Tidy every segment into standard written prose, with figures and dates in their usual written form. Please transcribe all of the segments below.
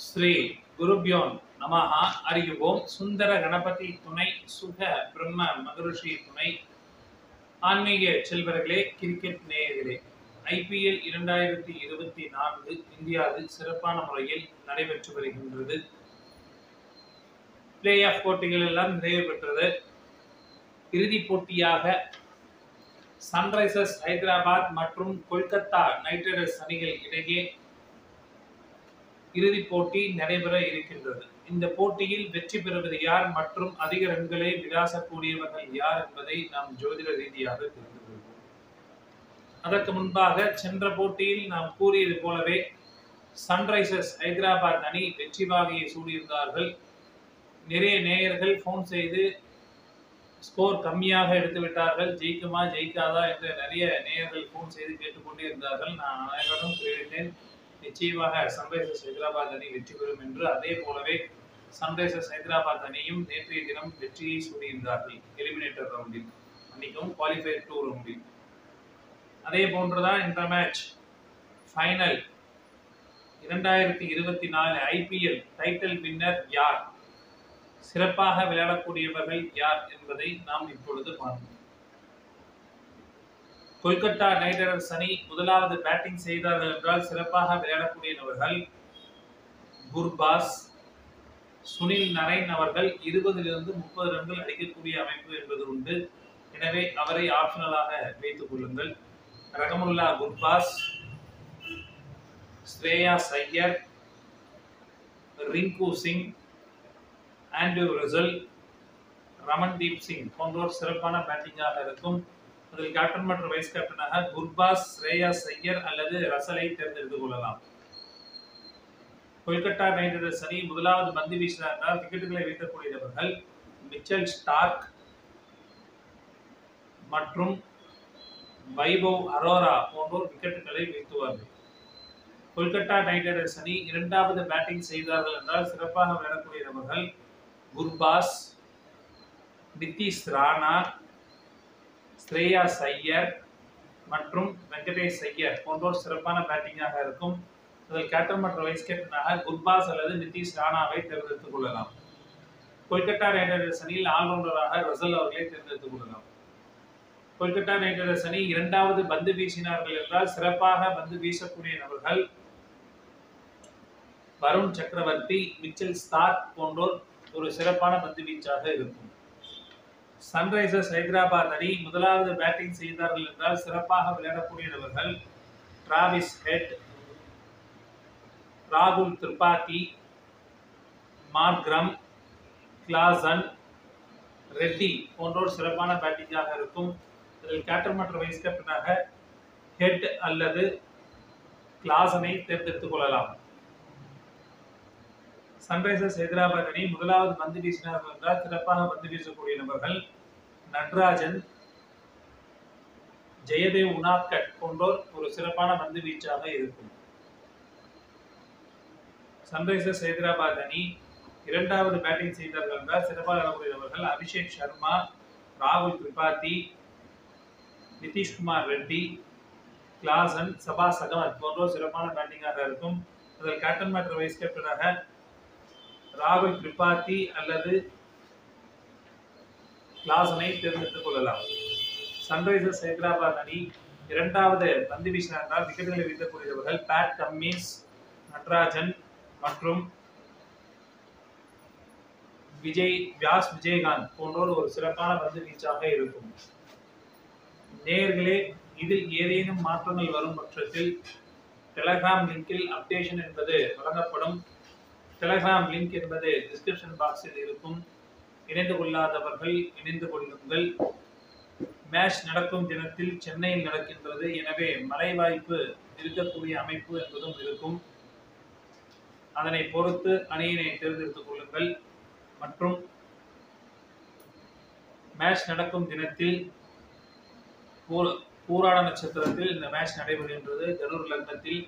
ஸ்ரீ குருப்யோன் நமஹா. அறிவோம். சுந்தர கணபதி துணை, சுக பிரம்ம மகரிஷி துணை. ஆன்மீக செல்வர்களே, கிரிக்கெட் நேயர்களே, IPL 2024 இந்தியாவில் சிறப்பான முறையில் நடைபெற்று வருகின்றது. பிளே ஆஃப் போட்டிகள் எல்லாம் நிறைவு பெற்றது. இறுதிப் போட்டியாக சன்ரைசர்ஸ் ஹைதராபாத் மற்றும் கொல்கத்தா நைட் ரைடர்ஸ் அணிகள் இடையே இறுதிப் போட்டி நடைபெற இருக்கின்றது. இந்த போட்டியில் வெற்றி பெறுவது யார் மற்றும் அதிக ரன்களை விளாசக்கூடியவர்கள் யார் என்பதை நாம் ஜோதிட ரீதியாக தெரிந்து கொள்வோம். அதற்கு முன்பாக சென்ற போட்டியில் நாம் கூறியது போலவே சன்ரைசர்ஸ் ஹைதராபாத் அணி வெற்றி வாகையை சூடியிருந்தார்கள். நிறைய நேயர்கள் போன் செய்து ஸ்கோர் கம்மியாக எடுத்து விட்டார்கள், ஜெயிக்குமா ஜெயிக்காதா என்று நிறைய நேயர்கள் போன் செய்து கேட்டுக்கொண்டே இருந்தார்கள். நான் அனைவரும் தெரிவித்தேன், நிச்சயமாக சன்ரைசர்ஸ் ஹைதராபாத் அணி வெற்றி பெறும் என்று. அதே போலவே சன்ரைசர்ஸ் ஹைதராபாத் அணியும் நேற்றைய தினம் வெற்றியை சூடியிருந்தார்கள் எலிமினேட்டர் ரவுண்டில், அன்னைக்கும் குவாலிஃபயர் 2 ரவுண்டில். அதே போன்றுதான் இந்த match final 2024 IPL title winner யார், சிறப்பாக விளையாடக்கூடியவர்கள் யார் என்பதை நாம் இப்பொழுது பார்ப்போம். கொல்கத்தா நைட் ரைடர்ஸ் அணி முதலாவது பேட்டிங் செய்தார்கள் என்றால் சிறப்பாக விளையாடக்கூடிய நபர்கள் குர்பாஸ், சுனில் நரைன் அவர்கள் 20லிருந்து 30 ரன்கள் அடிக்கக்கூடிய அமைப்பு என்பது உண்டு. எனவே அவரை ஆப்ஷனலாக வைத்துக் கொள்ளுங்கள். ரஹமுல்லா குர்பாஸ், ஸ்ரேயாஸ் ஐயர், ரிங்கு சிங், ஆண்ட்ரூ ரசல், ரமன்தீப் சிங் போன்றோர் சிறப்பான பேட்டிங்காக இருக்கும். அதில் கேப்டன் மற்றும் வைஸ் கேப்டனாக குர்பாஸ், ஸ்ரேயாஸ் ஐயர் அல்லது ரசலை தேர்ந்தெடுத்துக் கொள்ளலாம். கொல்கத்தா நைட் ரைடர்ஸ் அணி முதலாவது பந்து வீசினார் விக்கெட்டுகளை வீழ்த்தக்கூடியவர்கள் மிச்சல் ஸ்டார்க் மற்றும் வைபவ் அரோரா போன்றோர் விக்கெட்டுகளை வீழ்த்துவார்கள். கொல்கத்தா நைட் ரைடர்ஸ் அணி இரண்டாவது பேட்டிங் செய்தார்கள் என்றால் சிறப்பாக விளையாடக்கூடிய நபர்கள் குர்பாஸ், நிதிஷ் ராணா, ஸ்ரேயாஸ் ஐயர் மற்றும் வெங்கடேஷ் ஐயர் போன்றோர் சிறப்பான பேட்டிங்காக இருக்கும். அதில் கேப்டன் மற்றும் வைஸ் கேப்டனாக குர்பாஸ் அல்லது நிதிஷ் ராணாவை தேர்ந்தெடுத்துக் கொள்ளலாம். கொல்கத்தா நைட் ரைடர்ஸ் அணியில் ஆல்ரவுண்டராக ரசல் அவர்களை தேர்ந்தெடுத்துக் கொள்ளலாம். கொல்கத்தா நைட் ரைடர்ஸ் அணி இரண்டாவது பந்து வீசினார்கள் என்றால் சிறப்பாக பந்து வீசக்கூடிய நபர்கள் வருண் சக்கரவர்த்தி, மிச்சல் ஸ்டார்க் போன்றோர் ஒரு சிறப்பான பந்து வீச்சாக இருக்கும். சன்ரைசர்ஸ் ஹைதராபாத் அணி முதலாவது பேட்டிங் செய்தார்கள் என்றால் சிறப்பாக விளையாடக்கூடிய நபர்கள் டிராவிஸ் ஹெட், ராகுல் திரிபாதி, மார்க்ரம், கிளாசன், ரெட்டி போன்றோர் சிறப்பான பேட்டிங்காக இருக்கும். இதில் கேப்டன் மற்றும் வைஸ் கேப்டனாக ஹெட் அல்லது கிளாசனை தேர்ந்தெடுத்துக் கொள்ளலாம். சன்ரைசர்ஸ் ஹைதராபாத் அணி முதலாவது பந்து வீசினார்கள் என்றால் சிறப்பாக பந்து வீசக்கூடிய நபர்கள் நட்ராஜன், ஜெயதேவ் உனாத்கட் போன்றோர் ஒரு சிறப்பான பந்து வீச்சாக இருக்கும். சன்ரைசர்ஸ் ஹைதராபாத் அணி இரண்டாவது பேட்டிங் செய்தார்கள் என்றால் சிறப்பாக விளையாடக்கூடிய நபர்கள் அபிஷேக் சர்மா, ராகுல் திரிபாதி, நிதிஷ்குமார் ரெட்டி, கிளாசன், சபாஸ் அகமத் போன்றோர் சிறப்பான பேட்டிங்காக இருக்கும். அதில் கேப்டன் மற்றும் வைஸ் கேப்டனாக ராகுல் திரிபாதி அல்லது கிளாசனை தேர்ந்தெடுத்துக் கொள்ளலாம். சன்ரைசர்ஸ் ஹைதராபாத் அணி இரண்டாவது பந்து வீசினார் விக்கெட்டுகளை வீழ்த்தக்கூடியவர்கள் பேட் கம்மின்ஸ், நட்ராஜன் மற்றும் விஜயகாந்த் போன்றோர் ஒரு சிறப்பான பந்து வீச்சாக இருக்கும். நேயர்களே, இதில் ஏதேனும் மாற்றங்கள் வரும் பட்சத்தில் டெலகிராம் லிங்கில் அப்டேஷன் என்பது வழங்கப்படும். டெலகிராம் லிங்க் என்பது டிஸ்கிரிப்ஷன் பாக்ஸில் இருக்கும். இணைந்து கொள்ளாதவர்கள் இணைந்து கொள்ளுங்கள். மேட்ச் நடக்கும் தினத்தில் சென்னையில் நடக்கின்றது. எனவே மழை வாய்ப்பு இருக்கக்கூடிய அமைப்பு என்பதும் இருக்கும். அதனை பொறுத்து அணியினை தேர்ந்தெடுத்துக் கொள்ளுங்கள். மற்றும் மேட்ச் நடக்கும் தினத்தில் பூராட நட்சத்திரத்தில் இந்த மேட்ச் நடைபெறுகின்றது. தனுர் லக்னத்தில்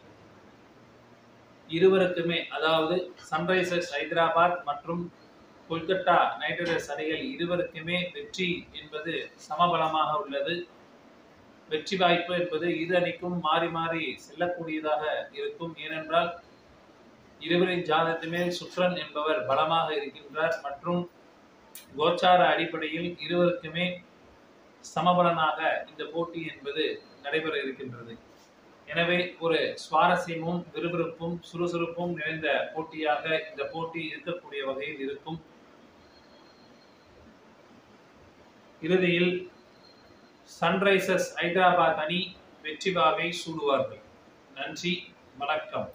இருவருக்குமே, அதாவது சன்ரைசர்ஸ் ஹைதராபாத் மற்றும் கொல்கத்தா நைட் ரைடர்ஸ் அணிகள் இருவருக்குமே வெற்றி என்பது சமபலமாக உள்ளது. வெற்றி வாய்ப்பு என்பது இரு அணிக்கும் மாறி மாறி செல்லக்கூடியதாக இருக்கும். ஏனென்றால் இருவரின் ஜாதகத்துமே சுக்கிரன் என்பவர் பலமாக இருக்கின்றார் மற்றும் கோச்சார அடிப்படையில் இருவருக்குமே சமபலனாக இந்த போட்டி என்பது நடைபெற இருக்கின்றது. எனவே ஒரு சுவாரஸ்யமும் விறுவிறுப்பும் சுறுசுறுப்பும் நிறைந்த போட்டியாக இந்த போட்டி இருக்கக்கூடிய வகையில் இருக்கும். இறுதியில் சன்ரைசர்ஸ் ஹைதராபாத் அணி வெற்றி வாகை சூடுவார்கள். நன்றி, வணக்கம்.